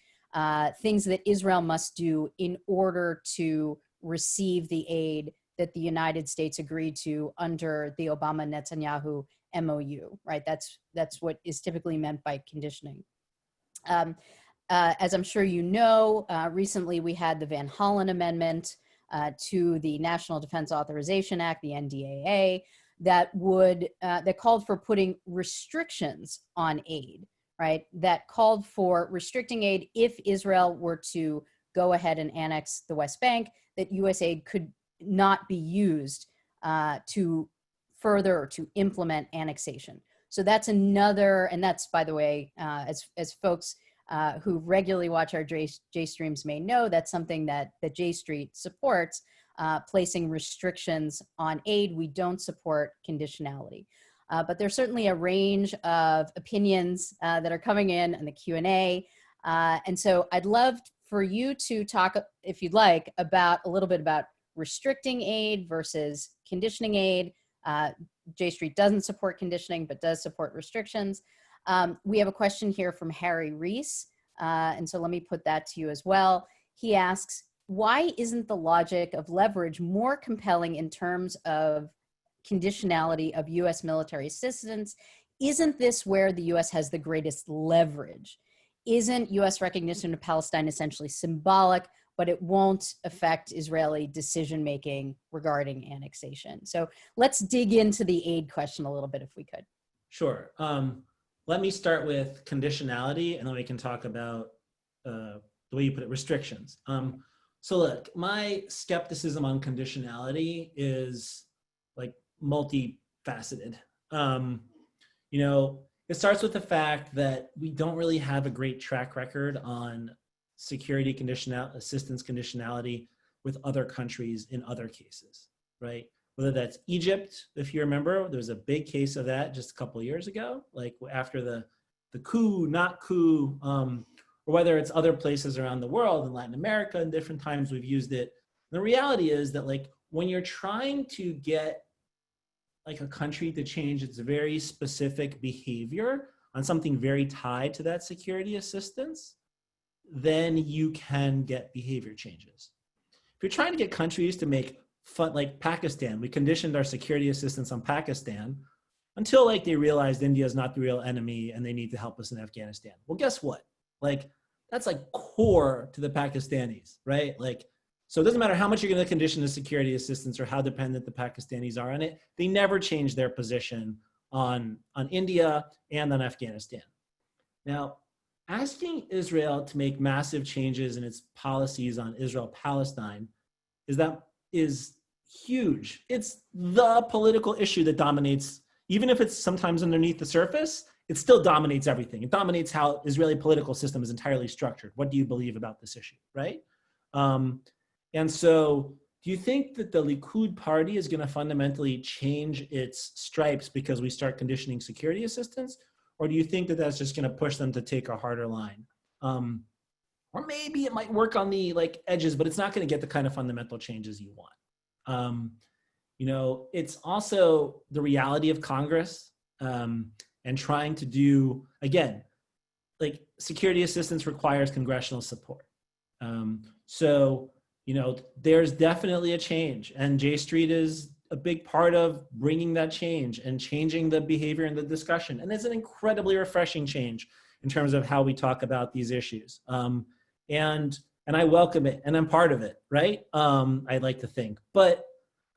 things that Israel must do in order to receive the aid that the United States agreed to under the Obama-Netanyahu MOU, right? That's what is typically meant by conditioning. As I'm sure you know, recently we had the Van Hollen Amendment to the National Defense Authorization Act, the NDAA, that called for putting restrictions on aid, right? That called for restricting aid if Israel were to go ahead and annex the West Bank, that U.S. aid could not be used to further or to implement annexation. So that's another, and that's, by the way, as folks who regularly watch our J streams may know, that's something that J Street supports, placing restrictions on aid. We don't support conditionality. But there's certainly a range of opinions that are coming in the Q&A. And so I'd love for you to talk, if you'd like, about a little bit about restricting aid versus conditioning aid. J Street doesn't support conditioning, but does support restrictions. We have a question here from Harry Reese, and so let me put that to you as well. He asks, why isn't the logic of leverage more compelling in terms of conditionality of U.S. military assistance? Isn't this where the U.S. has the greatest leverage? Isn't U.S. recognition of Palestine essentially symbolic, but it won't affect Israeli decision-making regarding annexation? So let's dig into the aid question a little bit if we could. Sure. Let me start with conditionality, and then we can talk about the way you put it, restrictions. So look, my skepticism on conditionality is like multifaceted. You know, it starts with the fact that we don't really have a great track record on security assistance conditionality with other countries in other cases, right? Whether that's Egypt, if you remember, there was a big case of that just a couple of years ago, like after the coup, not coup, or whether it's other places around the world, in Latin America, in different times we've used it. The reality is that like when you're trying to get like a country to change its very specific behavior on something very tied to that security assistance, then you can get behavior changes. If you're trying to get countries to make fun, like Pakistan, we conditioned our security assistance on Pakistan until like they realized India is not the real enemy and they need to help us in Afghanistan. Well, guess what? Like that's like core to the Pakistanis, right? Like, so it doesn't matter how much you're going to condition the security assistance or how dependent the Pakistanis are on it. They never change their position on India and on Afghanistan. Now, asking Israel to make massive changes in its policies on Israel-Palestine is huge. It's the political issue that dominates, even if it's sometimes underneath the surface, it still dominates everything. It dominates how Israeli political system is entirely structured. What do you believe about this issue, right? And so do you think that the Likud party is going to fundamentally change its stripes because we start conditioning security assistance? Or do you think that that's just going to push them to take a harder line? Or maybe it might work on the like edges, but it's not going to get the kind of fundamental changes you want. You know, it's also the reality of Congress and trying to do, again, like security assistance requires congressional support. So, you know, there's definitely a change, and J Street is a big part of bringing that change and changing the behavior and the discussion. And it's an incredibly refreshing change in terms of how we talk about these issues. And I welcome it, and I'm part of it, right? I'd like to think, but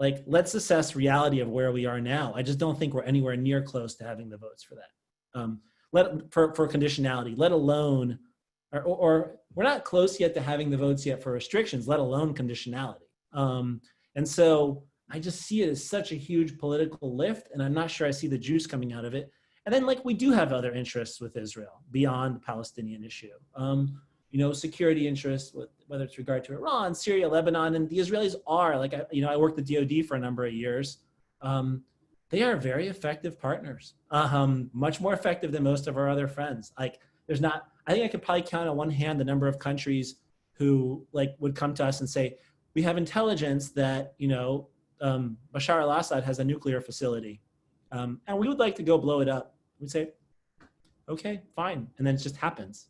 like, let's assess reality of where we are now. I just don't think we're anywhere near close to having the votes for that. For conditionality, let alone, or we're not close yet to having the votes yet for restrictions, let alone conditionality. And so I just see it as such a huge political lift, and I'm not sure I see the juice coming out of it. And then like we do have other interests with Israel beyond the Palestinian issue. You know, security interests, whether it's regard to Iran, Syria, Lebanon, and the Israelis are, like, I worked at DOD for a number of years. They are very effective partners, much more effective than most of our other friends. Like, there's not, I think I could probably count on one hand the number of countries who like would come to us and say, we have intelligence that, Bashar al-Assad has a nuclear facility, and we would like to go blow it up. We'd say, okay, fine. And then it just happens.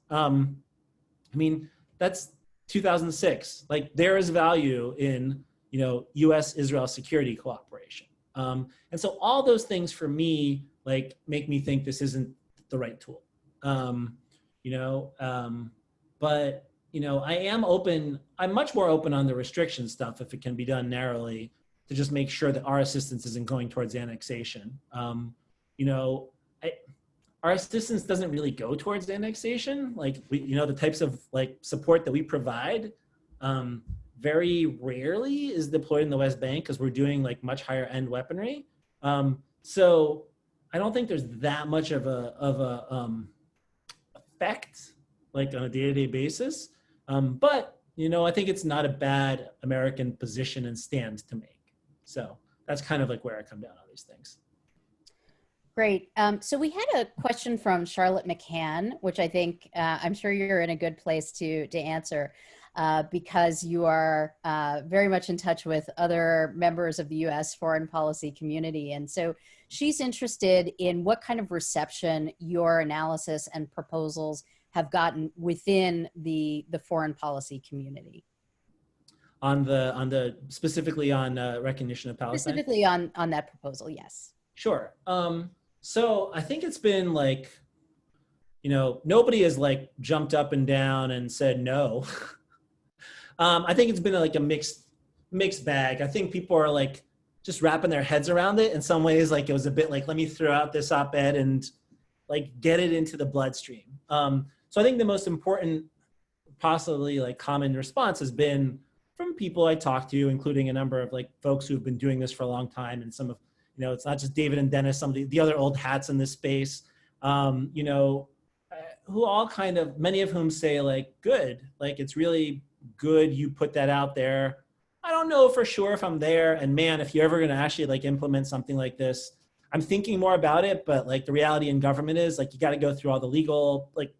That's 2006. Like, there is value in, U.S.-Israel security cooperation. And so all those things for me, like, make me think this isn't the right tool. But I am open. I'm much more open on the restriction stuff if it can be done narrowly, to just make sure that our assistance isn't going towards annexation. Our assistance doesn't really go towards annexation. Like, the types of like support that we provide very rarely is deployed in the West Bank, because we're doing like much higher end weaponry. So I don't think there's that much of a effect like on a day-to-day basis. But I think it's not a bad American position and stand to make. So that's kind of like where I come down on these things. Great. So we had a question from Charlotte McCann, which I think I'm sure you're in a good place to answer, because you are very much in touch with other members of the U.S. foreign policy community. And so she's interested in what kind of reception your analysis and proposals have gotten within the foreign policy community. On the specifically on recognition of Palestine? Specifically on that proposal, yes. Sure. So I think it's been like, nobody has like jumped up and down and said no. I think it's been like a mixed bag. I think people are like just wrapping their heads around it in some ways. Like, it was a bit like, let me throw out this op-ed and like get it into the bloodstream. So I think the most important, possibly like common response has been from people I talked to, including a number of like folks who've been doing this for a long time, and some of, it's not just David and Dennis, some of the other old hats in this space, who all kind of, many of whom say like, good, like, it's really good you put that out there. I don't know for sure if I'm there, and man, if you're ever going to actually like implement something like this, I'm thinking more about it. But like, the reality in government is like, you got to go through all the legal, like,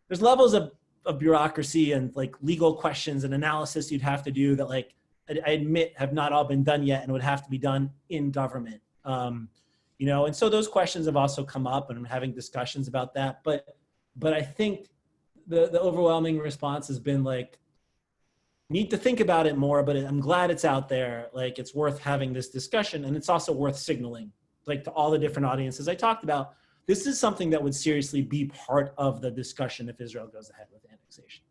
there's levels of bureaucracy and like legal questions and analysis you'd have to do that, like, I admit have not all been done yet and would have to be done in government. And so those questions have also come up, and I'm having discussions about that. But I think the overwhelming response has been like, need to think about it more, but I'm glad it's out there. Like, it's worth having this discussion, and it's also worth signaling, like, to all the different audiences I talked about, this is something that would seriously be part of the discussion if Israel goes ahead with annexation.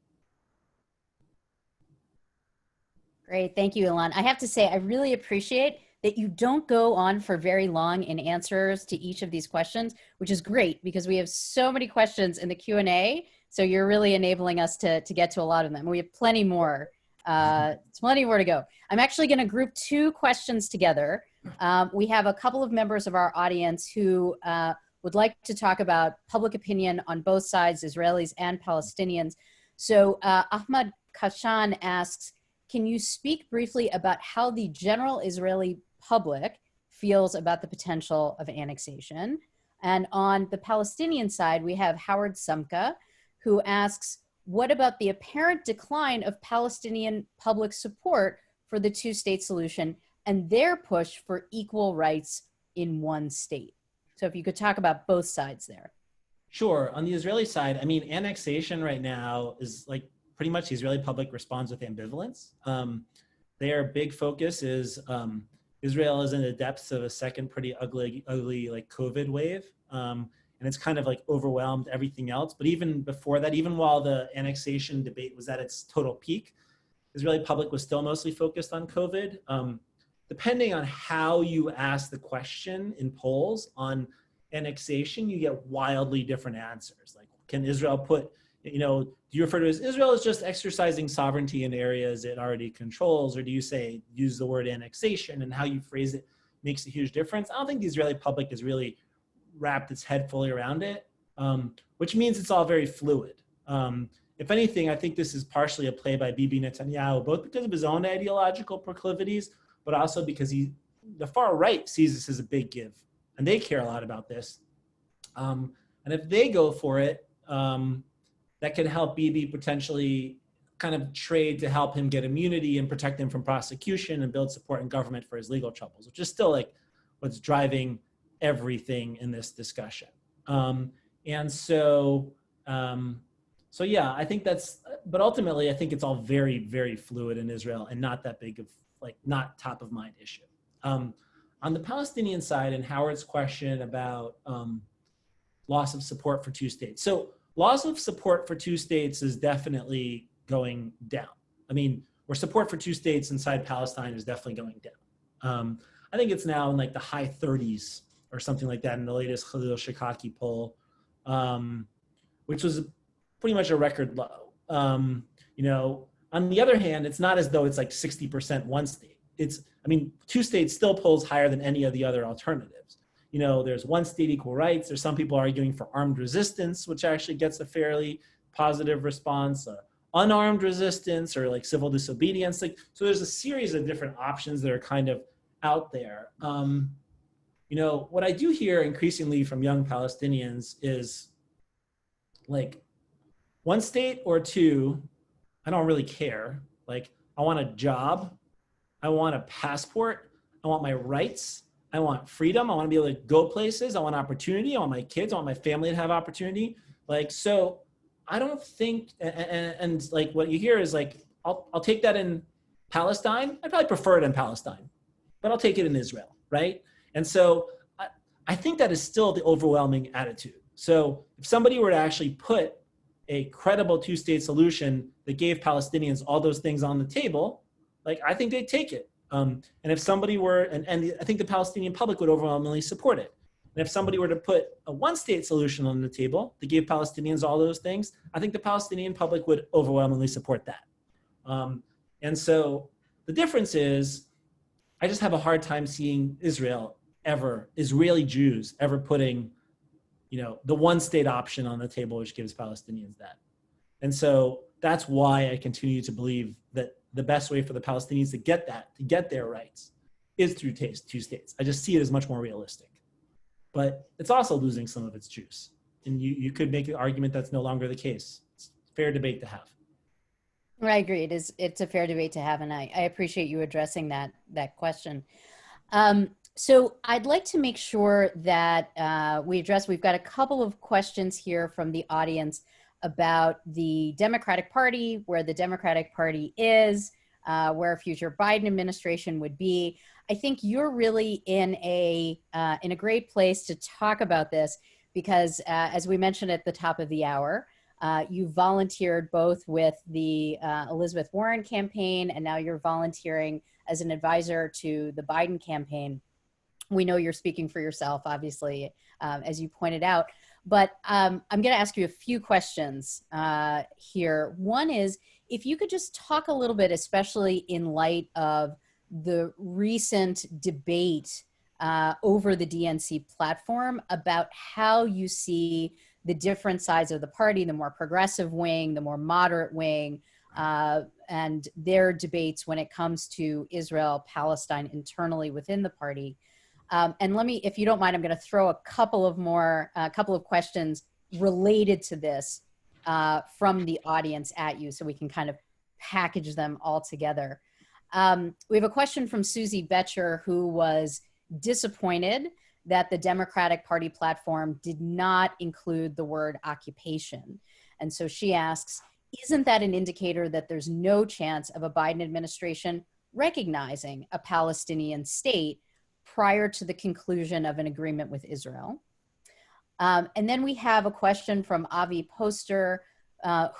Great, thank you, Ilan. I have to say, I really appreciate that you don't go on for very long in answers to each of these questions, which is great because we have so many questions in the Q&A. So you're really enabling us to get to a lot of them. We have plenty more, plenty more to go. I'm actually going to group two questions together. We have a couple of members of our audience who would like to talk about public opinion on both sides, Israelis and Palestinians. So Ahmad Kashan asks, can you speak briefly about how the general Israeli public feels about the potential of annexation? And on the Palestinian side, we have Howard Sumka, who asks, what about the apparent decline of Palestinian public support for the two-state solution and their push for equal rights in one state? So if you could talk about both sides there. Sure. On the Israeli side, I mean, annexation right now is like pretty much the Israeli public responds with ambivalence. Their big focus is Israel is in the depths of a second pretty ugly like COVID wave. And it's kind of like overwhelmed everything else. But even before that, even while the annexation debate was at its total peak, Israeli public was still mostly focused on COVID. Depending on how you ask the question in polls on annexation, you get wildly different answers. Like, can Israel put, do you refer to it as Israel is just exercising sovereignty in areas it already controls, or do you say, use the word annexation, and how you phrase it makes a huge difference? I don't think the Israeli public has really wrapped its head fully around it, which means it's all very fluid. If anything, I think this is partially a play by Bibi Netanyahu, both because of his own ideological proclivities, but also because the far right sees this as a big give, and they care a lot about this. And if they go for it, that can help Bibi potentially kind of trade to help him get immunity and protect him from prosecution and build support in government for his legal troubles, which is still like what's driving everything in this discussion. And so, so yeah, I think that's, but ultimately I think it's all very, very fluid in Israel and not that big of like, not top of mind issue. On the Palestinian side and Howard's question about loss of support for two states. So loss of support for two states is definitely going down. I mean, where support for two states inside Palestine is definitely going down. I think it's now in like the high 30s or something like that in the latest Khalil Shikaki poll, which was pretty much a record low. You know, on the other hand, it's not as though it's like 60% one state. It's, I mean, two states still polls higher than any of the other alternatives. You know, there's one state equal rights. There's some people arguing for armed resistance, which actually gets a fairly positive response. Unarmed resistance or like civil disobedience. Like, so there's a series of different options that are kind of out there. You know, what I do hear increasingly from young Palestinians is like, one state or two, I don't really care. Like, I want a job. I want a passport. I want my rights. I want freedom. I want to be able to go places. I want opportunity. I want my kids. I want my family to have opportunity. Like, so I don't think, and like what you hear is like, I'll take that in Palestine. I'd probably prefer it in Palestine, but I'll take it in Israel, right? And so I think that is still the overwhelming attitude. So if somebody were to actually put a credible two-state solution that gave Palestinians all those things on the table, like I think they'd take it. And if somebody were, and I think the Palestinian public would overwhelmingly support it. And if somebody were to put a one-state solution on the table that gave Palestinians all those things, I think the Palestinian public would overwhelmingly support that. And so the difference is, I just have a hard time seeing Israeli Jews ever putting, you know, the one-state option on the table, which gives Palestinians that. And so that's why I continue to believe that the best way for the Palestinians to get that, to get their rights, is through two states. I just see it as much more realistic. But it's also losing some of its juice. And you could make an argument that's no longer the case. It's a fair debate to have. I agree. It's a fair debate to have, and I appreciate you addressing that question. So I'd like to make sure that we've got a couple of questions here from the audience about the Democratic Party, where the Democratic Party is, where a future Biden administration would be. I think you're really in a great place to talk about this because, as we mentioned at the top of the hour, you volunteered both with the Elizabeth Warren campaign, and now you're volunteering as an advisor to the Biden campaign. We know you're speaking for yourself, obviously, as you pointed out. But I'm going to ask you a few questions here. One is, if you could just talk a little bit, especially in light of the recent debate over the DNC platform, about how you see the different sides of the party, the more progressive wing, the more moderate wing, and their debates when it comes to Israel, Palestine internally within the party. And let me, if you don't mind, I'm going to throw a couple of questions related to this from the audience at you so we can kind of package them all together. We have a question from Susie Betcher, who was disappointed that the Democratic Party platform did not include the word occupation. And so she asks, isn't that an indicator that there's no chance of a Biden administration recognizing a Palestinian state prior to the conclusion of an agreement with Israel? And then we have a question from Avi Poster,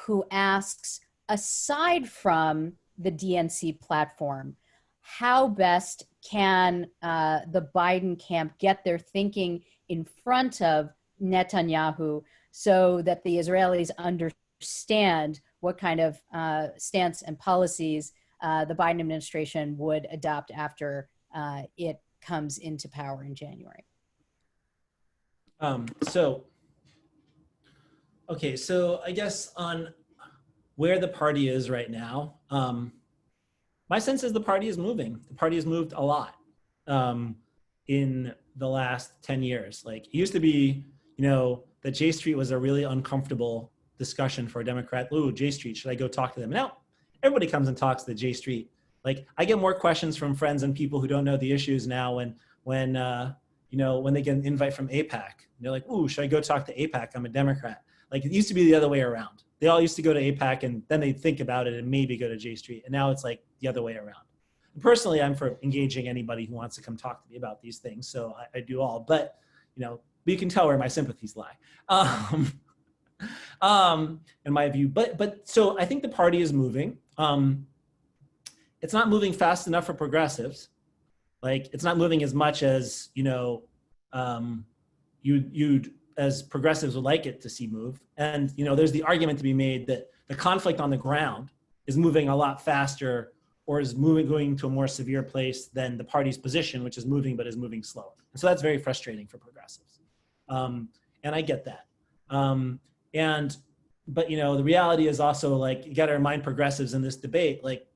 who asks, aside from the DNC platform, how best can the Biden camp get their thinking in front of Netanyahu so that the Israelis understand what kind of stance and policies the Biden administration would adopt after it comes into power in January? So I guess on where the party is right now, my sense is the party is moving. The party has moved a lot in the last 10 years. Like, it used to be, that J Street was a really uncomfortable discussion for a Democrat. Ooh, J Street, should I go talk to them? Now, everybody comes and talks to J Street. Like I get more questions from friends and people who don't know the issues now when they get an invite from AIPAC. They're like, ooh, should I go talk to AIPAC? I'm a Democrat. Like it used to be the other way around. They all used to go to AIPAC and then they'd think about it and maybe go to J Street. And now it's like the other way around. And personally, I'm for engaging anybody who wants to come talk to me about these things. So I do all, but you can tell where my sympathies lie. In my view, but so I think the party is moving. It's not moving fast enough for progressives. Like it's not moving as much as you'd as progressives would like it to see move. And there's the argument to be made that the conflict on the ground is moving a lot faster, or is going to a more severe place than the party's position, which is moving but is moving slower. And so that's very frustrating for progressives, and I get that. But the reality is also like you got to remind progressives in this debate, like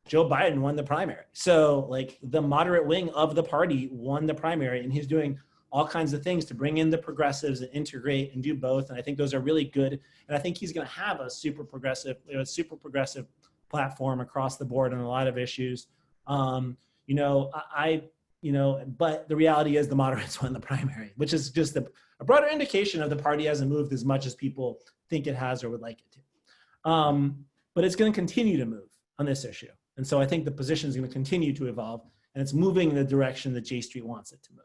Joe Biden won the primary. So like the moderate wing of the party won the primary, and he's doing all kinds of things to bring in the progressives and integrate and do both. And I think those are really good. And I think he's going to have a super progressive platform across the board on a lot of issues. But the reality is the moderates won the primary, which is just a broader indication of the party hasn't moved as much as people think it has or would like it to. But it's going to continue to move on this issue. And so I think the position is going to continue to evolve, and it's moving in the direction that J Street wants it to move.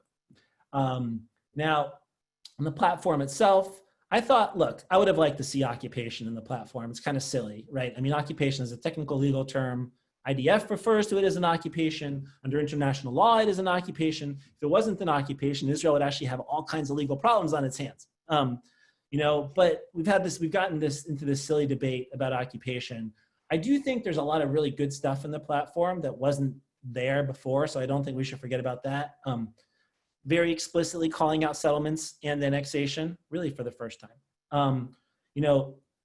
Now, on the platform itself, I thought, look, I would have liked to see occupation in the platform. It's kind of silly, right? I mean, occupation is a technical legal term. IDF refers to it as an occupation. Under international law, it is an occupation. If it wasn't an occupation, Israel would actually have all kinds of legal problems on its hands. But we've gotten into this silly debate about occupation. I do think there's a lot of really good stuff in the platform that wasn't there before, so I don't think we should forget about that. Very explicitly calling out settlements and annexation, really for the first time.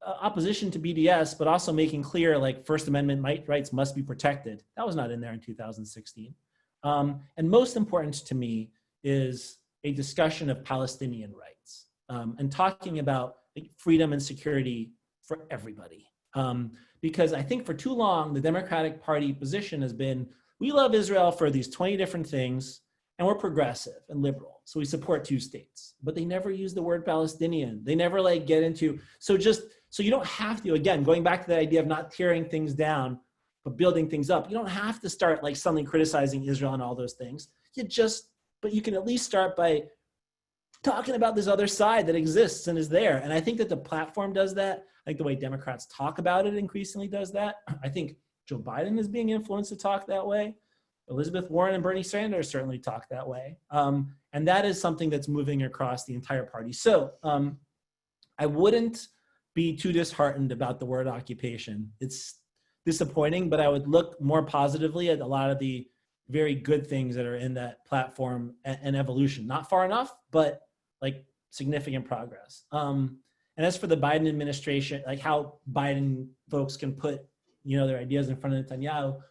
Opposition to BDS, but also making clear like First Amendment rights must be protected. That was not in there in 2016. And most important to me is a discussion of Palestinian rights and talking about freedom and security for everybody. Because I think for too long, the Democratic Party position has been, we love Israel for these 20 different things, and we're progressive and liberal, so we support two states. But they never use the word Palestinian. They never get into, so you don't have to, again, going back to the idea of not tearing things down, but building things up. You don't have to start suddenly criticizing Israel and all those things. But you can at least start by talking about this other side that exists and is there. And I think that the platform does that. I think the way Democrats talk about it increasingly does that. I think Joe Biden is being influenced to talk that way. Elizabeth Warren and Bernie Sanders certainly talk that way. And that is something that's moving across the entire party. So I wouldn't be too disheartened about the word occupation. It's disappointing, but I would look more positively at a lot of the very good things that are in that platform and evolution. Not far enough, but significant progress. And as for the Biden administration, how Biden folks can put their ideas in front of Netanyahu,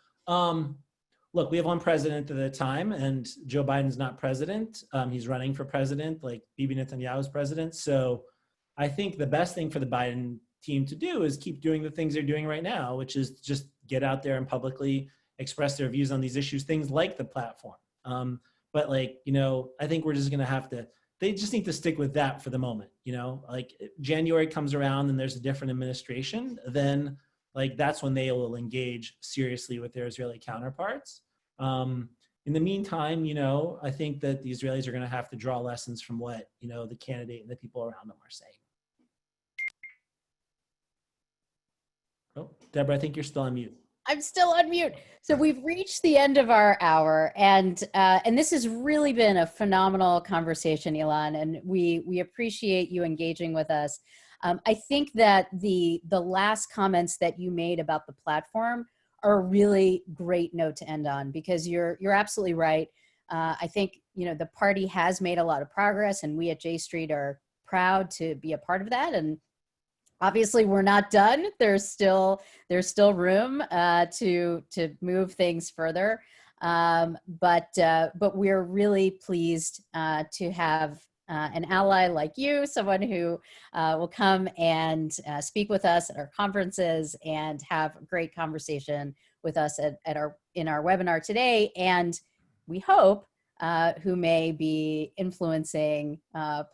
look, we have one president at a time, and Joe Biden's not president. He's running for president, Bibi Netanyahu's president. So I think the best thing for the Biden team to do is keep doing the things they're doing right now, which is just get out there and publicly express their views on these issues, things like the platform. But I think we're just going to have to, they just need to stick with that for the moment. January comes around and there's a different administration, then that's when they will engage seriously with their Israeli counterparts. In the meantime, I think that the Israelis are going to have to draw lessons from what, the candidate and the people around them are saying. Oh, Deborah, I think you're still on mute. I'm still on mute. So we've reached the end of our hour, and this has really been a phenomenal conversation, Ilan, and we appreciate you engaging with us. I think that the last comments that you made about the platform are a really great note to end on, because you're absolutely right. I think the party has made a lot of progress, and we at J Street are proud to be a part of that. And obviously, we're not done. There's still room to move things further. But we're really pleased to have an ally like you, someone who will come and speak with us at our conferences and have a great conversation with us in our webinar today. And we hope who may be influencing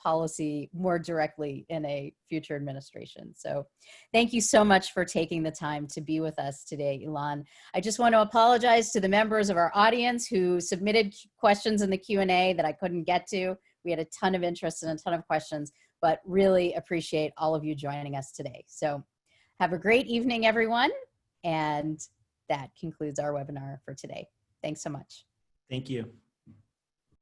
policy more directly in a future administration. So thank you so much for taking the time to be with us today, Ilan. I just want to apologize to the members of our audience who submitted questions in the Q&A that I couldn't get to. We had a ton of interest and a ton of questions, but really appreciate all of you joining us today. So have a great evening, everyone. And that concludes our webinar for today. Thanks so much. Thank you.